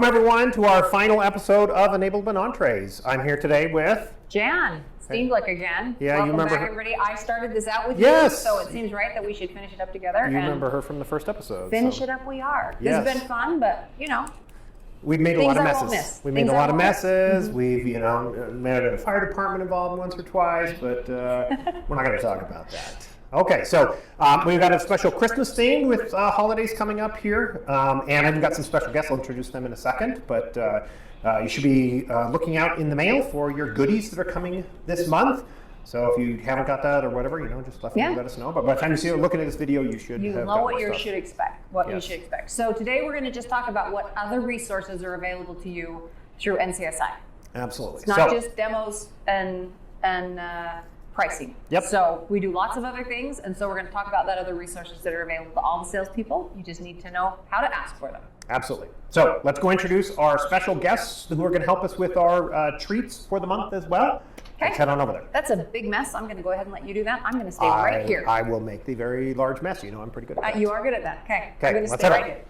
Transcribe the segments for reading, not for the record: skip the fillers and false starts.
Welcome everyone to our final episode of Enablement Entrées. I'm here today with Jan. Seemed like a Jan. Yeah, Welcome you remember back, her? everybody. I started this out with Yes. you, so it seems right that we should finish it up together. You remember her from the first episode. Finish it up we are. Yes. This has been fun, but, you know. We've made a Things lot of I won't messes. miss. We made Things a I lot of won't miss. messes. We've, made a fire department involved once or twice, but we're not going to talk about that. Okay, so we've got a special Christmas theme with holidays coming up here, and I've got some special guests. I'll introduce them in a second, but you should be looking out in the mail for your goodies that are coming this month. So if you haven't got that or whatever, just definitely let us know. But by the time you see it, looking at this video, you should have know got what more you stuff. should expect. You should expect. So today we're going to just talk about what other resources are available to you through NCSI. Absolutely. It's not just demos and pricing. Yep. So we do lots of other things, and so we're going to talk about that other resources that are available to all the salespeople. You just need to know how to ask for them. Absolutely. So let's go introduce our special guests who are going to help us with our treats for the month as well. Okay. Let's head on over there. That's a big mess. I'm going to go ahead and let you do that. I'm going to stay right here. I will make the very large mess. I'm pretty good at that. You are good at that. Okay. Okay, I'm going to let's stay head right on. here.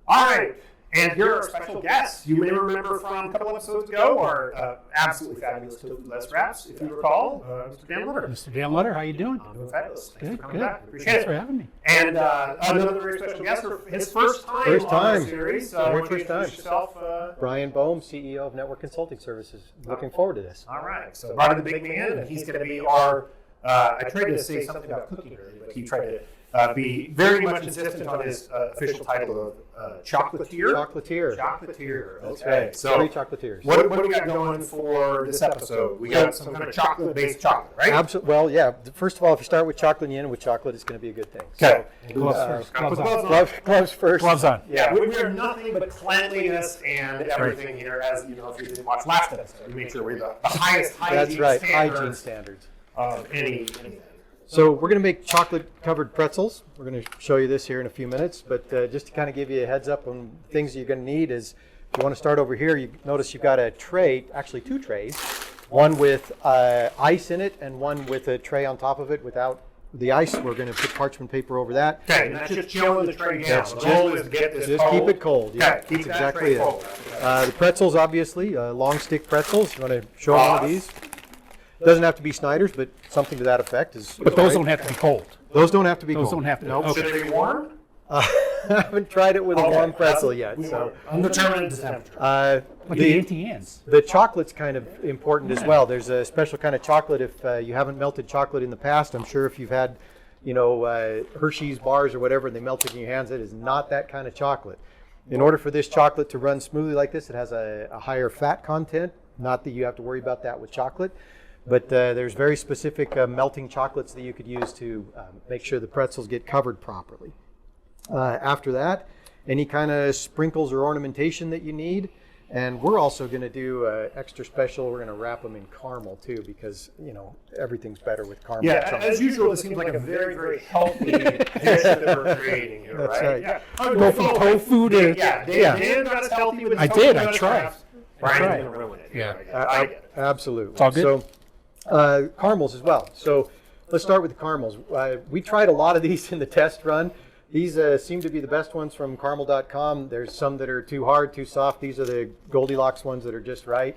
All right. And here are our special guests. You may remember from a couple episodes ago our absolutely fabulous Tofu Less Wraps, if you recall, Mr. Dan Lutter. Mr. Dan Lutter, how you doing? I'm doing fabulous. Thanks for coming Good. back. Appreciate Thanks it. for having me. And another very special guest for his first time on the series. Very first time. Yourself, Bryan Boam, CEO of Network Consulting Services. Looking forward to this. all right. So Brian the big man, and he's going to be our, I tried to say something about cooking earlier, but he tried to be very much insistent on his official title of chocolatier. Chocolatier. Chocolatier. That's Okay. right. So Three chocolatiers. what do we got going for this episode? We got some kind of chocolate-based chocolate, right? Absolutely. Well, yeah. First of all, if you start with chocolate and you end with chocolate, it's going to be a good thing. Okay. Gloves first. Gotta put Gloves on. gloves on. Gloves first. Gloves on. Yeah, we are nothing but cleanliness and everything here. As you know, if you didn't watch last episode, we made sure we're the highest hygiene That's right. standards Hygiene standards. of anything. So we're going to make chocolate-covered pretzels. We're going to show you this here in a few minutes, but just to kind of give you a heads up on things you're going to need is, if you want to start over here, you notice you've got a tray, actually two trays, one with ice in it and one with a tray on top of it without the ice. We're going to put parchment paper over that. Okay, and that's just chilling the tray down. That's The goal is to get this Just cold. keep it cold. Yeah, Okay, keep that's that exactly tray it. cold. The pretzels, obviously, long stick pretzels. You want to show one of these? Doesn't have to be Snyder's, but something to that effect is. But those don't have to be cold. Those don't have to be Those cold. don't have to. Nope. Okay. Should they be warm? I haven't tried it with a warm pretzel yet. So Undetermined temperature. Like the anti-ants. the chocolate's kind of important as well. There's a special kind of chocolate if you haven't melted chocolate in the past. I'm sure if you've had, Hershey's bars or whatever, and they melted in your hands, it is not that kind of chocolate. In order for this chocolate to run smoothly like this, it has a higher fat content. Not that you have to worry about that with chocolate. But there's very specific melting chocolates that you could use to make sure the pretzels get covered properly. After that, any kind of sprinkles or ornamentation that you need. And we're also going to do extra special. We're going to wrap them in caramel too, because everything's better with caramel. Yeah, as usual, it seems like a very, very healthy dish that we're creating here, That's right? right. Yeah. Go from tofu to. Dan got us healthy with his I tofu did, I nut tried. wraps. Brian's tried. going to ruin it. Yeah. I get it. Absolutely. It's all good. So caramels as well. So let's start with the caramels. We tried a lot of these in the test run. These seem to be the best ones from caramel.com. There's some that are too hard, too soft. These are the Goldilocks ones that are just right.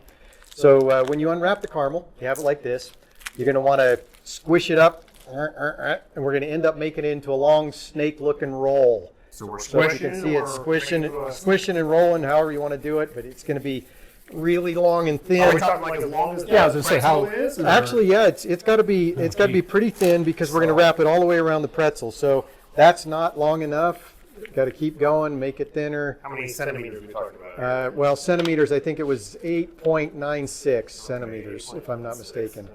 So when you unwrap the caramel, you have it like this. You're going to want to squish it up, and we're going to end up making it into a long snake-looking roll. So we're So if you squishing. can see it squishing and rolling, however you want to do it, but it's going to be really long and thin. Are we talking like as long as Yeah, I was gonna say, how- pretzel is? or- Actually, yeah, it's got to be pretty thin because we're going to wrap it all the way around the pretzel. So that's not long enough. Got to keep going, make it thinner. How many centimeters are we talking about? Well, centimeters, I think it was 8.96 centimeters, if I'm not mistaken.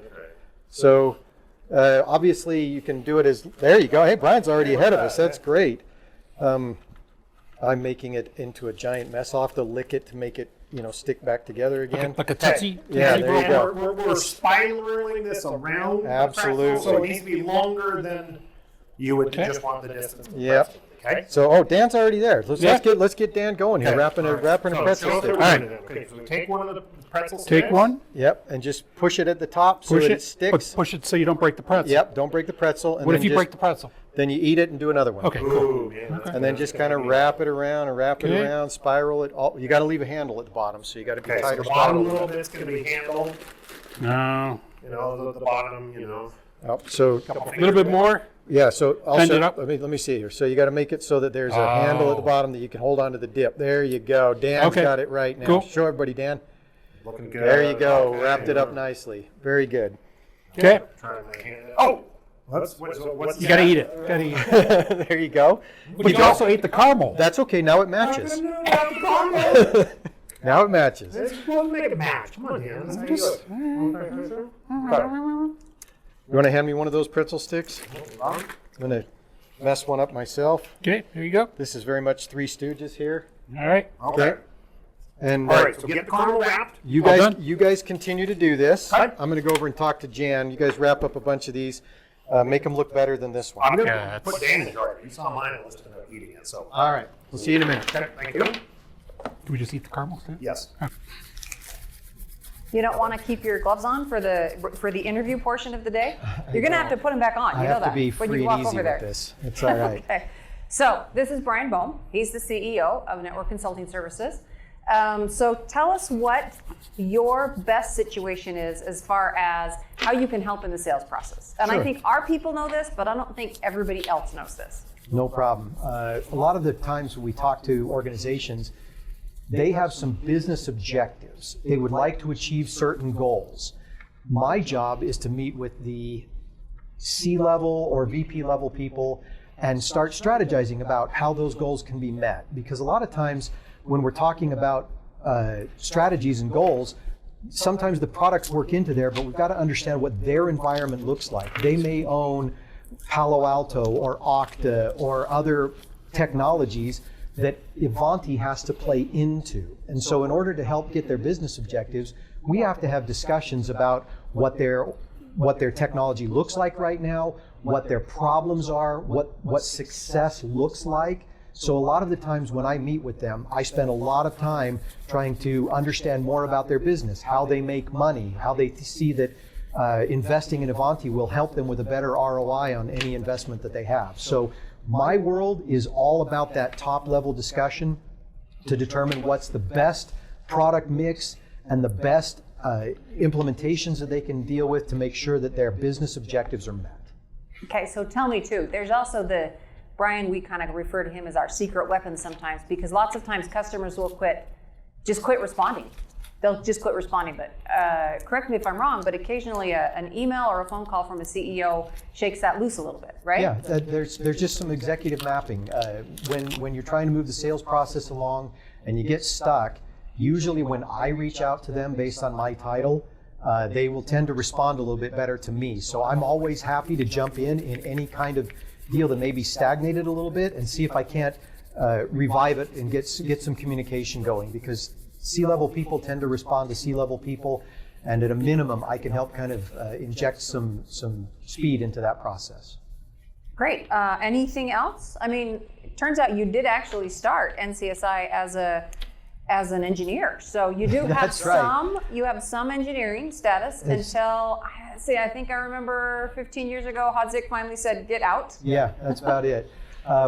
So obviously you can do it as, there you go. Hey, Brian's already ahead of us. That's great. I'm making it into a giant mess. I'll have to lick it to make it, stick back together again. Like a Tootsie. Yeah, there you go. We're spiraling this around the Absolutely. pretzel, so it needs to be longer than you would just want the distance. of the Yep. pretzel, Okay. So, Dan's already there. Yeah. Let's get Dan going here, Okay. wrapping All a right. pretzel So stick. all right. Okay, so we take one of the pretzel sticks. Take one. Yep, and just push it at the top so Push that it. it sticks. Push it so you don't break the pretzel. Yep, don't break the pretzel. And What then if you just break the pretzel? Then you eat it and do another one. Okay, cool. Ooh, yeah. And then just kind of wrap it around and wrap it Okay. around, spiral it. You got to leave a handle at the bottom, so you got to be Okay, so tighter. the bottom spiral. little bit's going to be handled. No. You know, the bottom, you know. Oh, so A little bit more. yeah, so Bend also it up. let me see here. So you got to make it so that there's a handle at the Oh. bottom that you can hold onto the dip. There you go. Dan's Okay. got it right now. Cool. Show everybody, Dan. Looking good. There you go. Okay. Wrapped it up nicely. Very good. Okay. Trying to hand it. Oh! What's You gotta eat it. Gotta eat it. There you go. But you also ate the caramel. That's okay. Now it matches. Now Now it matches. We'll make it match. Come on, here. Let's do it. You want to hand me one of those pretzel sticks? I'm going to mess one up myself. Okay, there you go. This is very much Three Stooges here. All right. Okay. And All right, so get the caramel wrapped. you All guys, done? you guys continue to do this. Okay. I'm going to go over and talk to Jan. You guys wrap up a bunch of these. Make them look better than this one. I'm going to Yeah, put Dan in the jar. You saw mine. I was just eating it. So, All right. We'll see you in a minute. okay, thank you. Do we just eat the caramel still? Yes. You don't want to keep your gloves on for the interview portion of the day? You're going to have to put them back on. I You know have to that be when free you and walk easy over with there. this. It's all right. Okay. So this is Bryan Boam. He's the CEO of Network Consulting Services. So tell us what your best situation is as far as how you can help in the sales process. And I Sure. think our people know this, but I don't think everybody else knows this. No problem. A lot of the times when we talk to organizations, they have some business objectives. They would like to achieve certain goals. My job is to meet with the C-level or VP level people and start strategizing about how those goals can be met. Because a lot of times when we're talking about strategies and goals, sometimes the products work into there, but we've got to understand what their environment looks like. They may own Palo Alto or Okta or other technologies that Ivanti has to play into. And so in order to help get their business objectives, we have to have discussions about what their technology looks like right now, what their problems are, what success looks like. So a lot of the times when I meet with them, I spend a lot of time trying to understand more about their business, how they make money, how they see that investing in Ivanti will help them with a better ROI on any investment that they have. So my world is all about that top level discussion to determine what's the best product mix and the best implementations that they can deal with to make sure that their business objectives are met. Okay, so tell me too, there's also Bryan, we kind of refer to him as our secret weapon sometimes, because lots of times customers will just quit responding. They'll just quit responding, but correct me if I'm wrong, but occasionally an email or a phone call from a CEO shakes that loose a little bit, right? Yeah, there's just some executive mapping. When you're trying to move the sales process along and you get stuck, usually when I reach out to them based on my title, they will tend to respond a little bit better to me. So I'm always happy to jump in any kind of deal that may be stagnated a little bit and see if I can't revive it and get some communication going, because C-level people tend to respond to C-level people, and at a minimum I can help kind of inject some speed into that process. Great. Anything else? I mean, it turns out you did actually start NCSI as an engineer, so you do have some engineering status until I think I remember 15 years ago Hadzik finally said get out. Yeah, that's about it.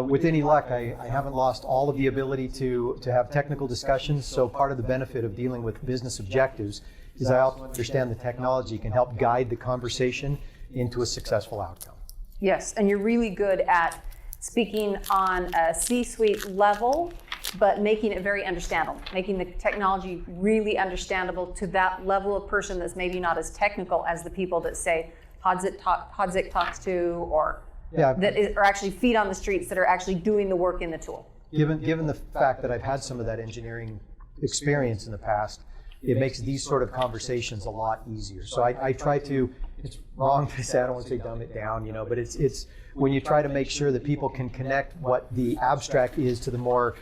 With any luck, I haven't lost all of the ability to have technical discussions, so part of the benefit of dealing with business objectives is I also understand the technology can help guide the conversation into a successful outcome. Yes, and you're really good at speaking on a C-suite level, but making it very understandable, making the technology really understandable to that level of person that's maybe not as technical as the people that say Hadzik talks to, or are actually feet on the streets that are actually doing the work in the tool. Given the fact that I've had some of that engineering experience in the past, it makes these sort of conversations a lot easier. So I try to, it's wrong to say, I don't want to say dumb it down, but it's when you try to make sure that people can connect what the abstract is to the more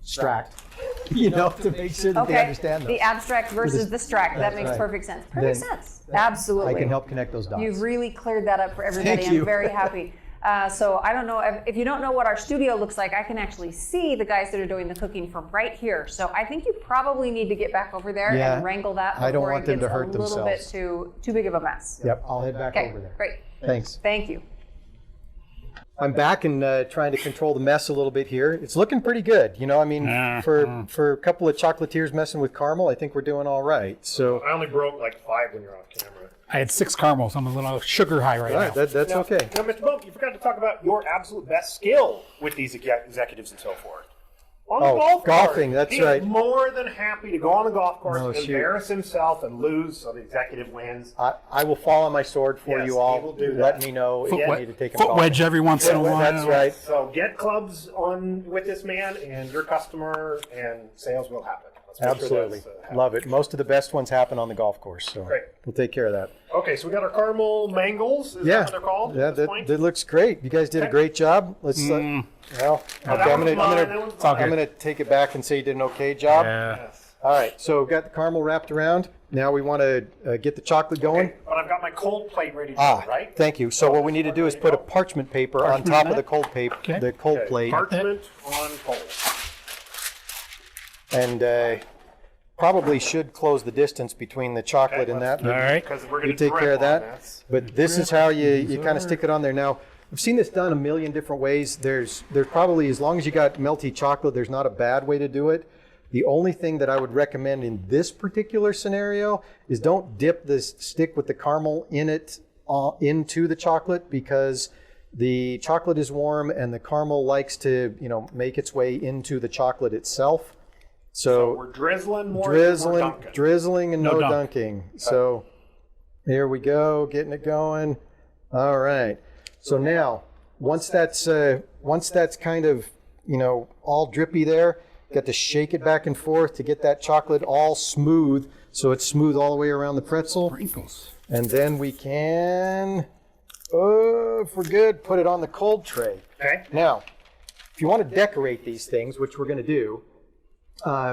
abstract, to make sure that they understand those. The abstract versus the stract, that makes right. perfect sense. I Absolutely. can help connect those dots. You've really cleared that up for everybody. Thank you. I'm very happy. So I don't know, if you don't know what our studio looks like, I can actually see the guys that are doing the cooking from right here. So I think you probably need to get back over there and wrangle that before I don't want it them gets to hurt a little themselves. bit too big of a mess. Yep, I'll head back Okay, over there. great. Thanks. Thank you. I'm back and trying to control the mess a little bit here. It's looking pretty good. You know, I mean, for a couple of chocolatiers messing with caramel, I think we're doing all right. So I only broke like 5 when you're off camera. I had 6 caramels. I'm a little sugar high right all now. right, that's okay. Now, Mr. Boam, you forgot to talk about your absolute best skill with these executives and so forth. On the golf golfing, course, that's he right. is more than happy to go on the golf course, Oh, shoot. embarrass himself, and lose so the executive wins. I will fall on my sword for Yes, you he all. will do that. Let me know if you need to take a Foot wedge every once in a while. That's right. So get clubs on with this man, and your customer and sales will happen. Let's make sure Absolutely. that's, happening. Love it. Most of the best ones happen on the golf course. So Great. we'll take care of that. Okay, so we got our caramel mangles. Is that what they're called? Yeah, at this point? that looks great. You guys did a great job. Let's. Well, okay, I'm gonna take it back and say you did an okay job. Yes. All right, so we've got the caramel wrapped around. Now we want to get the chocolate going. Okay, but I've got my cold plate ready to go, right? Thank you. So what we need to do is put a parchment paper on top of the cold paper, Okay. the cold plate, Parchment on cold. and probably should close the distance between the chocolate and that. All right. Because we're You going to take care of that. But this is how you kind of stick it on there. Now, I've seen this done a million different ways. There's probably, as long as you got melty chocolate, there's not a bad way to do it. The only thing that I would recommend in this particular scenario is don't dip this stick with the caramel in it into the chocolate, because the chocolate is warm and the caramel likes to, make its way into the chocolate itself. So we're drizzling more. Drizzling and no dunk. dunking. So here we go, getting it going. All right. So now, once that's kind of, all drippy there, got to shake it back and forth to get that chocolate all smooth, so it's smooth all the way around the pretzel. Sprinkles. And then we can, if we're good, put it on the cold tray. Okay. Now, if you want to decorate these things, which we're going to do,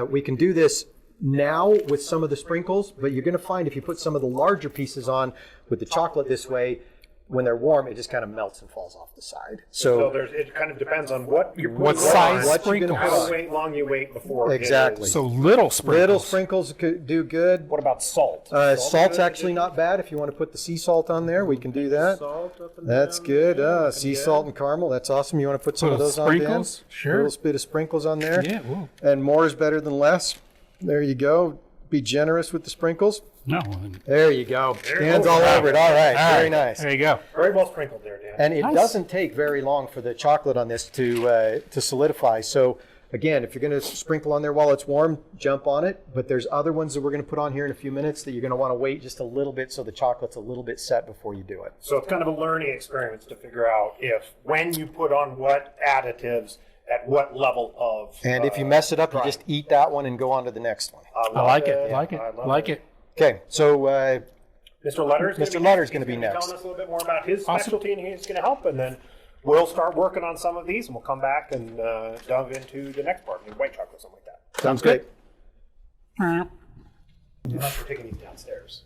we can do this now with some of the sprinkles, but you're going to find if you put some of the larger pieces on with the chocolate this way, when they're warm, it just kind of melts and falls off the side. So it kind of depends on what you're putting What size what you're gonna sprinkles? put on. How long you wait before. Exactly. So little sprinkles. Little sprinkles could do good. What about salt? Salt's actually not bad. If you want to put the sea salt on there, we can do that. Salt up and That's down. good. Sea salt and caramel. That's awesome. You want to put some of Little those on, Dan? sprinkles? Sure. A little bit of sprinkles on there. Yeah, ooh. And more is better than less. There you go. Be generous with the sprinkles. No. There you go. you Dan's go. all over it. All right. All Very right. nice. There you go. Very well sprinkled there, Dan. And it Nice. doesn't take very long for the chocolate on this to solidify. So again, if you're going to sprinkle on there while it's warm, jump on it. But there's other ones that we're going to put on here in a few minutes that you're going to want to wait just a little bit so the chocolate's a little bit set before you do it. So it's kind of a learning experience to figure out when you put on what additives at what level of. And if you mess it up, you just eat that one and go on to the next one. I like it. Like it. I love Like it. Okay, so Mr. Lutter's Mr. Lutter's gonna be next. Telling us a little bit more about his Awesome. specialty, and he's going to help, and then we'll start working on some of these, and we'll come back and dive into the next part, maybe white chocolate, something like that. sounds great. Unless we're taking these downstairs.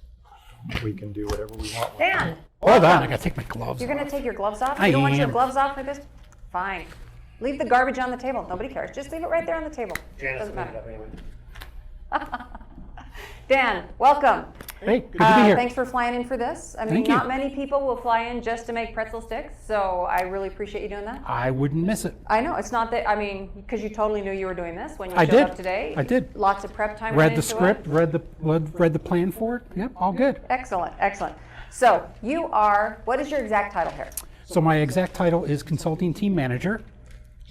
We can do whatever we want. Dan, Hold on. I got to take my gloves you're off. going to take your gloves off? I You don't want your am. gloves off like this? Fine. Leave the garbage on the table. Nobody cares. Just leave it right there on the table. Janice Doesn't cleaned it matter. up anyway. Dan, welcome. Hey, good to be here. Thanks for flying in for this. I mean, Thank you. not many people will fly in just to make pretzel sticks, so I really appreciate you doing that. I wouldn't miss it. I know, it's not that, I mean, because you totally knew you were doing this when you I showed did. up today. I did. Lots of prep time Read went the into script, it. read the plan for it. Yep, all good. Excellent, excellent. So you are, what is your exact title here? So my exact title is Consulting Team Manager.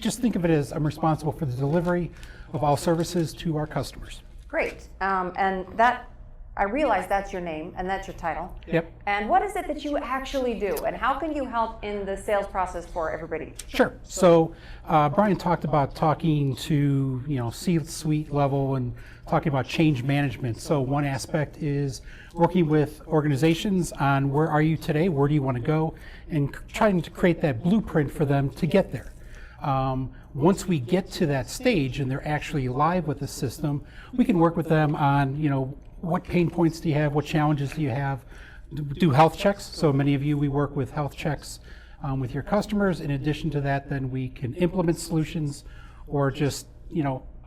Just think of it as I'm responsible for the delivery of all services to our customers. Great. And that, I realize that's your name and that's your title. Yep. And what is it that you actually do? And how can you help in the sales process for everybody? Sure. So Bryan talked about talking to C-suite level and talking about change management. So one aspect is working with organizations on where are you today, where do you want to go, and trying to create that blueprint for them to get there. Once we get to that stage and they're actually live with the system, we can work with them on what pain points do you have, what challenges do you have, do health checks. So many of you, we work with health checks with your customers. In addition to that, then we can implement solutions or just,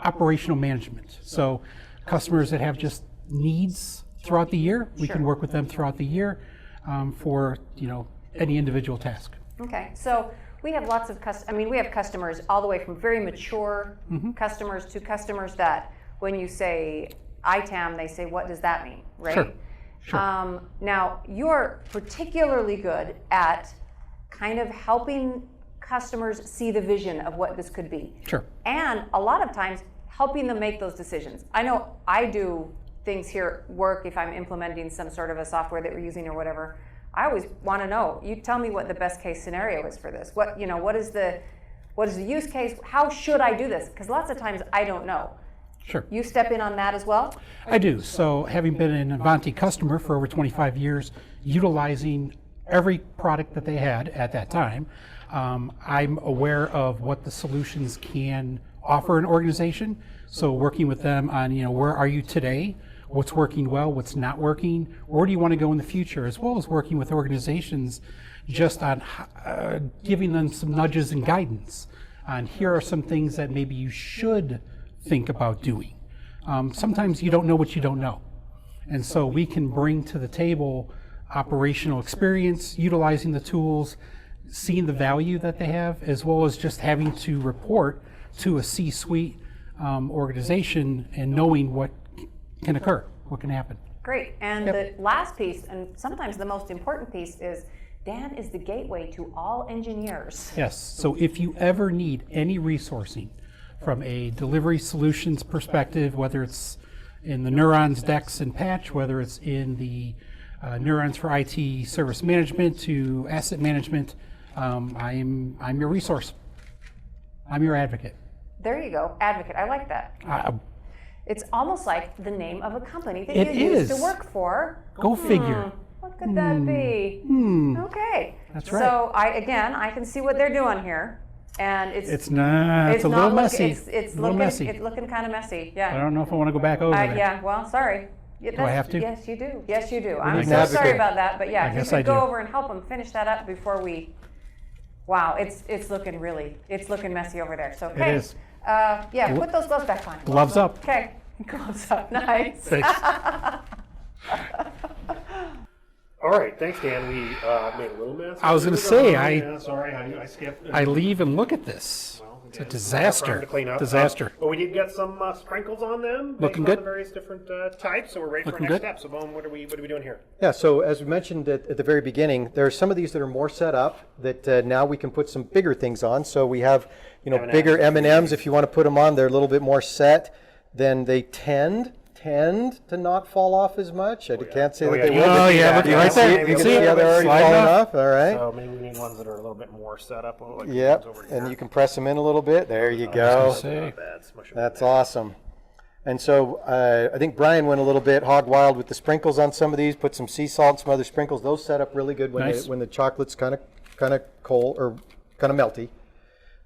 operational management. So customers that have just needs throughout the year, we can work with them throughout the year for, any individual task. Okay, so we have lots of we have customers all the way from very mature customers to customers that when you say ITAM, they say, what does that mean, right? Sure. Now, you're particularly good at kind of helping customers see the vision of what this could be. Sure. And a lot of times, helping them make those decisions. I know I do things here at work if I'm implementing some sort of a software that we're using or whatever. I always want to know, you tell me what the best case scenario is for this. What is the use case? How should I do this? Because lots of times I don't know. Sure. You step in on that as well? I do. So having been an Ivanti customer for over 25 years, utilizing every product that they had at that time, I'm aware of what the solutions can offer an organization. So working with them on, where are you today? What's working well, what's not working, where do you want to go in the future, as well as working with organizations just on giving them some nudges and guidance on here are some things that maybe you should think about doing. Sometimes you don't know what you don't know. And so we can bring to the table operational experience, utilizing the tools, seeing the value that they have, as well as just having to report to a C-suite organization and knowing what can occur, what can happen. Great. And the last piece, and sometimes the most important piece, is Dan is the gateway to all engineers. Yes. So if you ever need any resourcing from a delivery solutions perspective, whether it's in the Neurons, Dex, and Patch, whether it's in the Neurons for IT service management to asset management, I'm your resource. I'm your advocate. There you go, advocate. I like that. It's almost like the name of a company that It you used is. to work for. Go figure. What could that be? Okay. That's right. So I can see what they're doing here, and it's It's a little messy. It's a little messy. It's looking kind of messy. I Yeah. don't know if I want to go back over there. Yeah. Well, sorry. Yeah, I have to? Yes, you do. Yes, you do. I'm need so an sorry advocate. about that, but yeah, if you guess I could go do. over and help them finish that up before we. Wow, it's looking messy over there. So okay. It is. Yeah, put those gloves back on. Gloves up. Okay, gloves up. Nice. Thanks. All right, thanks, Dan. We made a little mess. I was gonna say, sorry, I skipped. I leave and look at this. Well, It's a again, disaster. trying to clean up. Disaster. But we did get some sprinkles on them. based Looking on good. The various different types, so we're ready Looking for our good. next step. So, Boam, what are we doing here? Yeah, so as we mentioned at the very beginning, there are some of these that are more set up that now we can put some bigger things on. So we have, M&Ms. bigger M&Ms. If you want to put them on, they're a little bit more set. Then they tend to not fall off as much. I can't say that yeah. they will. Oh, but yeah, look right there. You You can see see it? how they're already Sliding falling off. off. All right. So maybe we need ones that are a little bit more set up. Like the Yep, ones over here. and you can press them in a little bit. There you I go. was gonna say. Not bad. Smush them That's in there. awesome. And so I think Brian went a little bit hog wild with the sprinkles on some of these. Put some sea salt and some other sprinkles. Those set up really good when Nice. when the chocolate's kind of cold or kind of melty.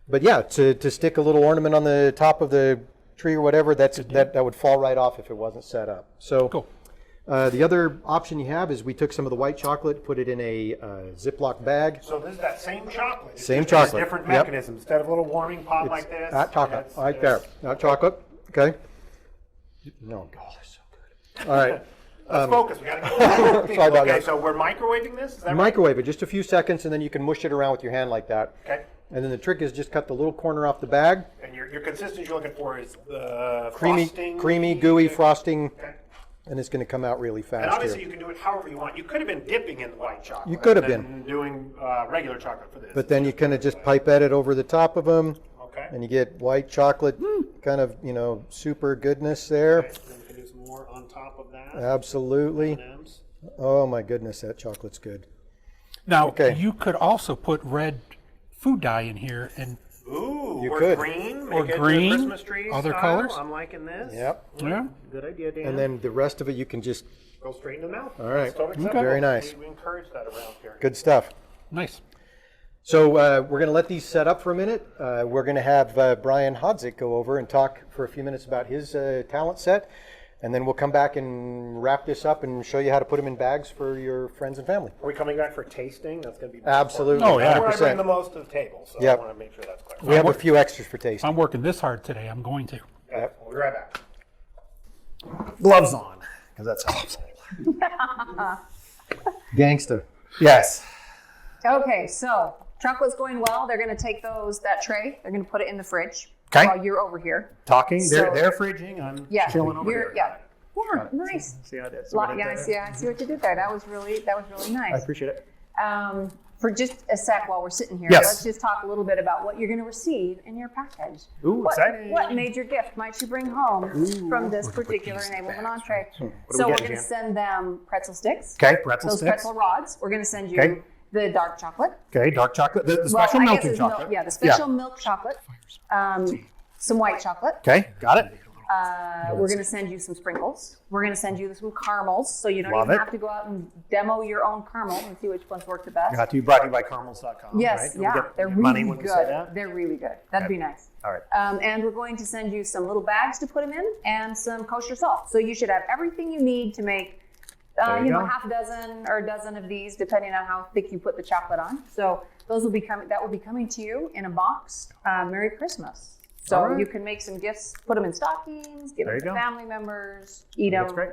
But yeah, to stick a little ornament on the top of the tree or whatever, that would fall right off if it wasn't set up. So Cool. the other option you have is we took some of the white chocolate, put it in a Ziploc bag. So this is that same chocolate. It's Same just a chocolate. different Yep. mechanism. Instead of a little warming pot like this. Hot chocolate, it's- right there. Hot chocolate. Okay. No, God, that's so good. All right. Let's focus. We gotta go. Sorry about Okay, that. so we're microwaving this. Is that right? Microwave it just a few seconds, and then you can mush it around with your hand like that. Okay. And then the trick is just cut the little corner off the bag. And your consistency you're looking for is the Creamy, frosting. creamy, gooey Okay. frosting, Okay. and it's going to come out really And fast obviously here. you can do it however you want. You could have been dipping in the white chocolate. You could have and doing regular chocolate for this. But then you kind of just pipette it over the top of them, Okay. and you get white chocolate, kind of super goodness there. Okay, then we can do some more on top of that. Absolutely. M&Ms. Oh my goodness, that chocolate's good. Now, Okay. you could also put red food dye in here and Ooh, You or could. green. Or Make it green, the Christmas tree other style. colors. I'm liking this. Yep. yeah. Good idea, Dan. And then the rest of it you can just, go straight into the mouth. All right. It's totally Okay. acceptable. Very nice. We encourage that around here. good stuff. Nice. So we're going to let these set up for a minute. We're going to have Bryan Hadzik go over and talk for a few minutes about his talent set. And then we'll come back and wrap this up and show you how to put them in bags for your friends and family. Are we coming back for tasting? That's going to be Absolutely. Oh, yeah. That's where I bring 100%. the most to the table, so Yep. I want to make sure that's clear. We have a few extras for If tasting. I'm working this hard today, I'm going to. Okay, we'll be right back. Gloves on, because that's Gangsta. Yes. Okay, so Chocolate going well. They're going to take that tray. They're going to put it in the fridge Okay. while you're over here. Talking, So- they're fridging. I'm chilling over here. Yeah, nice. See how that's I see what you did there. That was really I nice. appreciate it. For just a sec while we're sitting here, Yes. let's just talk a little bit about what you're going to receive in your package. Ooh, exciting. What major gift might you bring home from this particular Enablement Entree? What do we So we're got, going to Jan? send them pretzel sticks. Okay, pretzel Those sticks. pretzel rods. We're going to send you Okay. the dark chocolate. Okay, dark chocolate. The Well, special I guess melting it's chocolate. the special milk chocolate. Some white chocolate. Okay, got it. We're going to send you some sprinkles. We're going to send you some caramels, so you don't Love even it. have to go out and demo your own caramel and see which ones work the best. Got to be brought to you by caramels.com. Yes, right? yeah, We get they're money really when we say good. that. They're really good. That'd be nice. All right. And we're going to send you some little bags to put them in and some kosher salt. So you should have everything you need to make, There you go. half a dozen or a dozen of these, depending on how thick you put the chocolate on. So those will be coming. That will be coming to you in a box. Merry Christmas. So All right. you can make some gifts, put them in stockings, give There them you to go. family members, eat That's them great.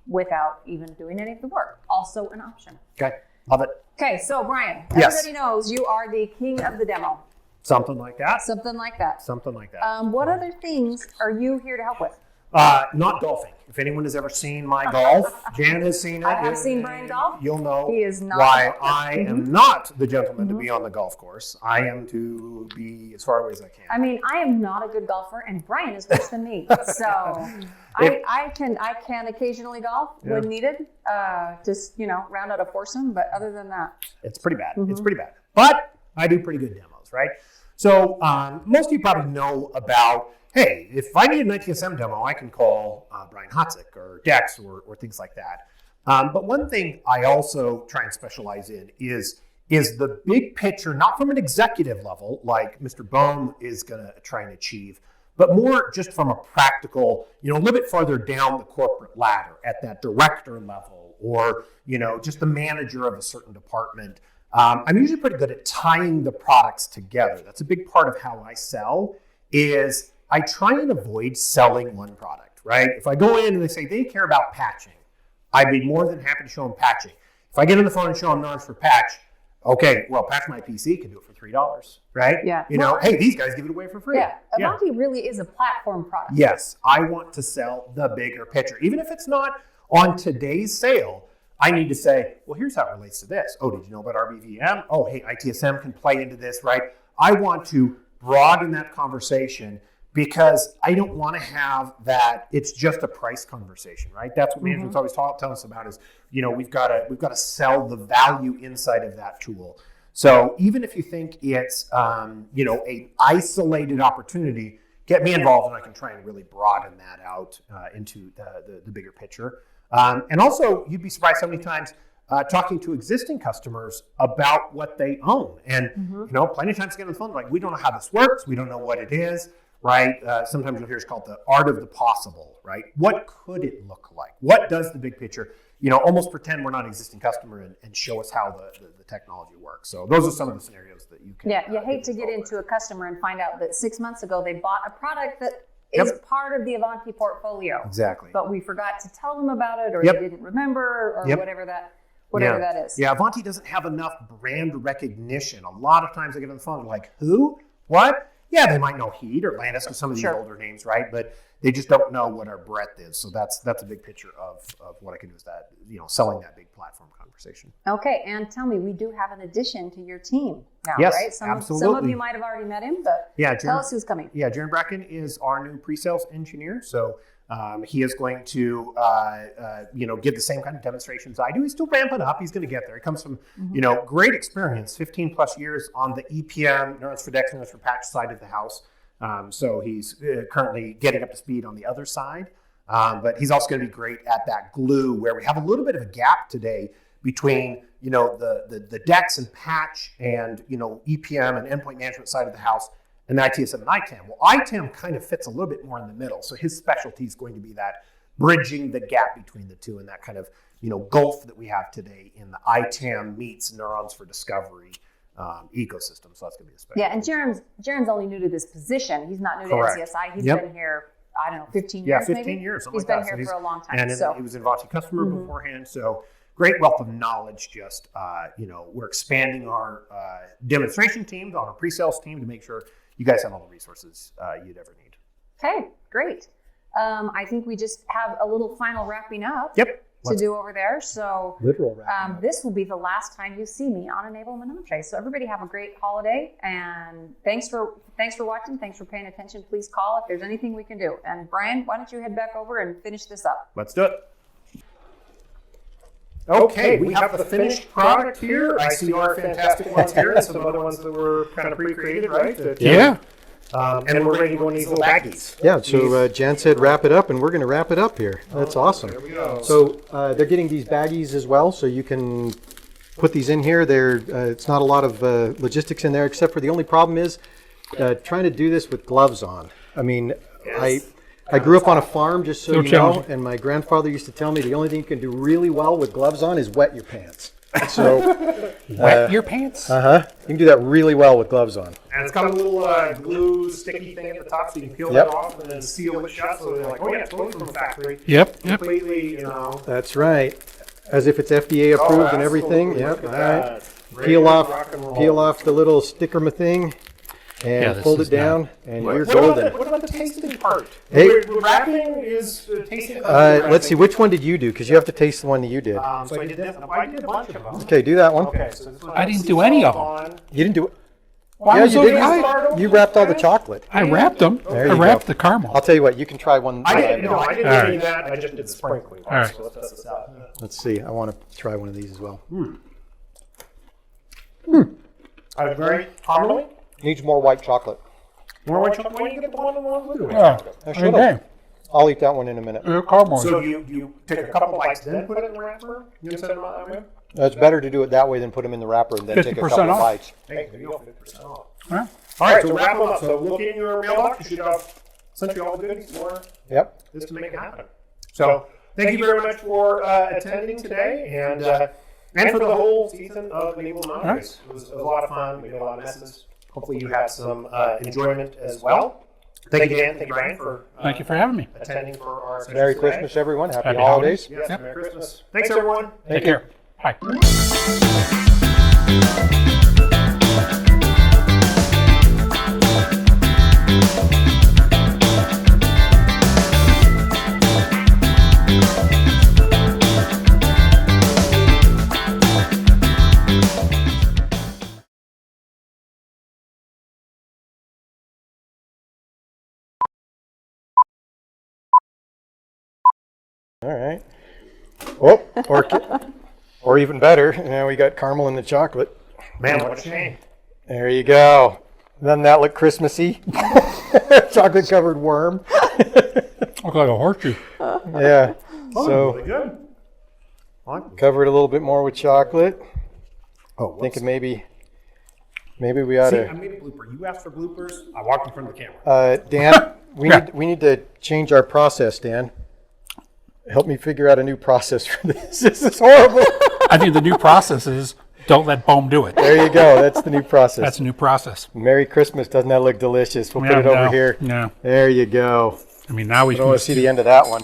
without even doing any of the work. Also an option. Okay, love it. Okay, so Brian, Yes. everybody knows you are the king of the demo. Something like that. Something like that. Something like that. What other things are you here to help with? Not golfing. If anyone has ever seen my golf, Jan has seen it. I have seen Brian golf. You'll know He is not why a golfer. I am not the gentleman to be on the golf course. I am to be as far away as I can. I mean, I am not a good golfer, and Brian is worse than me. So I can occasionally golf when needed, just round out a foursome. But other than that, It's pretty bad. It's pretty bad. But I do pretty good demos, right? So most of you probably know about, hey, if I need an ITSM demo, I can call Brian Hadzik or Dex or things like that. But one thing I also try and specialize in is the big picture, not from an executive level, like Mr. Boam is going to try and achieve, but more just from a practical, a little bit farther down the corporate ladder at that director level or, just the manager of a certain department. I'm usually pretty good at tying the products together. That's a big part of how I sell is I try and avoid selling one product, right? If I go in and they say they care about patching, I'd be more than happy to show them patching. If I get on the phone and show them Knowledge for Patch, okay, well, Patch My PC can do it for $3, right? Yeah. Hey, these guys give it away for free. yeah, Ivanti really is a platform product. Yes, I want to sell the bigger picture. Even if it's not on today's sale, I need to say, well, here's how it relates to this. Oh, did you know about RBVM? Oh, hey, ITSM can play into this, right? I want to broaden that conversation because I don't want to have that it's just a price conversation, right? That's what management's always telling us about is, we've got to sell the value inside of that tool. So even if you think it's, an isolated opportunity, get me involved and I can try and really broaden that out into the bigger picture. And also, you'd be surprised how many times talking to existing customers about what they own. And, plenty of times get on the phone, like, we don't know how this works. We don't know what it is, right? Sometimes you'll hear it's called the art of the possible, right? What could it look like? What does the big picture, almost pretend we're not an existing customer and show us how the technology works. So those are some of the scenarios that you can. Yeah, you hate to get into a customer and find out that 6 months ago they bought a product that is part of the Ivanti portfolio. Exactly. But we forgot to tell them about it, or Yep. they didn't remember, or Yep. whatever that is. Yeah, Ivanti doesn't have enough brand recognition. A lot of times I get on the phone like, who? What? Yeah, they might know Heat or Atlantis or some of these older names, right? But they just don't know what our breadth is. So that's a big picture of what I can do is that, selling that big platform conversation. Okay, and tell me, we do have an addition to your team now, Yes, right? Some of absolutely. you might have already met him, but Yeah, tell us who's coming. Yeah, Jaron Bracken is our new pre-sales engineer. So he is going to, give the same kind of demonstrations I do. He's still ramping up. He's going to get there. He comes from, great experience, 15 plus years on the EPM, Neurons for Dex, Neurons for Patch side of the house. So he's currently getting up to speed on the other side. But he's also going to be great at that glue where we have a little bit of a gap today between, the Dex and Patch and, EPM and endpoint management side of the house and the ITSM and ITAM. Well, ITAM kind of fits a little bit more in the middle. So his specialty is going to be that bridging the gap between the two and that kind of, gulf that we have today in the ITAM meets Neurons for Discovery ecosystem. So that's going to be a special. Yeah, and Jaron's only new to this position. He's not new to Correct. NCSI. He's Yep. been here, I don't know, 15 Yeah, years 15 maybe? years. He's Something been like that. here for a long time. And so he was an Ivanti customer beforehand. So great wealth of knowledge. Just we're expanding our demonstration teams on our pre-sales team to make sure you guys have all the resources you'd ever need. Okay, great. I think we just have a little final wrapping up. Yep. To do over there. So Literal wrapping up. this will be the last time you see me on Enablement Entrées. So everybody have a great holiday, and thanks for watching. Thanks for paying attention. Please call if there's anything we can do. And Bryan, why don't you head back over and finish this up? Let's do it. Okay, we have the finished product here. I see our fantastic ones here and some other ones that were kind of pre-created, right? And we're ready to go in these little baggies. Yeah, so Jan said wrap it up, and we're going to wrap it up here. That's awesome. There we go. So they're getting these baggies as well, so you can put these in here. It's not a lot of logistics in there, except for the only problem is trying to do this with gloves on. I mean, I grew up on a farm, just so you know, and my grandfather used to tell me the only thing you can do really well with gloves on is wet your pants. So Wet your pants? you can do that really well with gloves on. And it's got a little glue sticky thing at the top, so you can peel that off and then seal it shut. So they're like, oh yeah, it's totally from the factory. Yep. Completely, That's right. As if it's FDA approved and everything. Yep. All right. Peel off the little sticker thing. And fold it down, and you're golden. What about the tasting part? Hey. Wrapping is tasting. Let's see, which one did you do? Because you have to taste the one that you did. So I did this. I did a bunch of them. Okay, do that one. Okay, so this one I didn't do any of them. You didn't do it. Why Yeah, was you it- did. You wrapped all the chocolate. I wrapped them. There I you wrapped go. the caramel. I'll tell you what, you can try one. I didn't do All any right. of that. I just did sprinkling. All right. So let's test this out. Let's see, I want to try one of these as well. Very caramely. Needs more white chocolate. More white chocolate. Why don't you get the one with white Yeah. chocolate? I should have. I'll eat that one in a minute. Caramel. So you take a couple bites, then put it in the wrapper? You set them out that way? It's better to do it that way than put them in the wrapper and then take a 50% couple off. bites. Hey, there you go, 50% off. Yeah. All right, so wrap them up. So look in your mailbox. You should have sent you all the goodies for Yep. this to make it happen. So thank you very much for attending today and for the whole season of Enablement Entrées. It was a lot of fun. We made a lot of messes. Hopefully you had some enjoyment as well. Thank you, Dan. Thank you, Bryan, for Thank you for having me. attending for our session Merry today. Christmas, everyone. Happy Happy holidays. Yes, Yep. Merry Christmas. Thanks, everyone. Take care. Bye. All right. Oh, or even better, now we got caramel in the chocolate. Man, what a shame. There you go. Doesn't that look Christmassy? Chocolate covered worm. Look like a horseshoe. Yeah. So Really good. cover it a little bit more with chocolate. Oh, Thinking maybe we ought See, I to. made a blooper. You asked for bloopers. I walked in front of the camera. Dan, Yeah. we need to change our process, Dan. Help me figure out a new process for this. This is horrible. I think the new process is don't let Boam do it. There you go. That's the new process. That's a new process. Merry Christmas. Doesn't that look delicious? We'll put Yeah, it over no, here. No. There you go. I mean, now we I don't want to see the end of that one.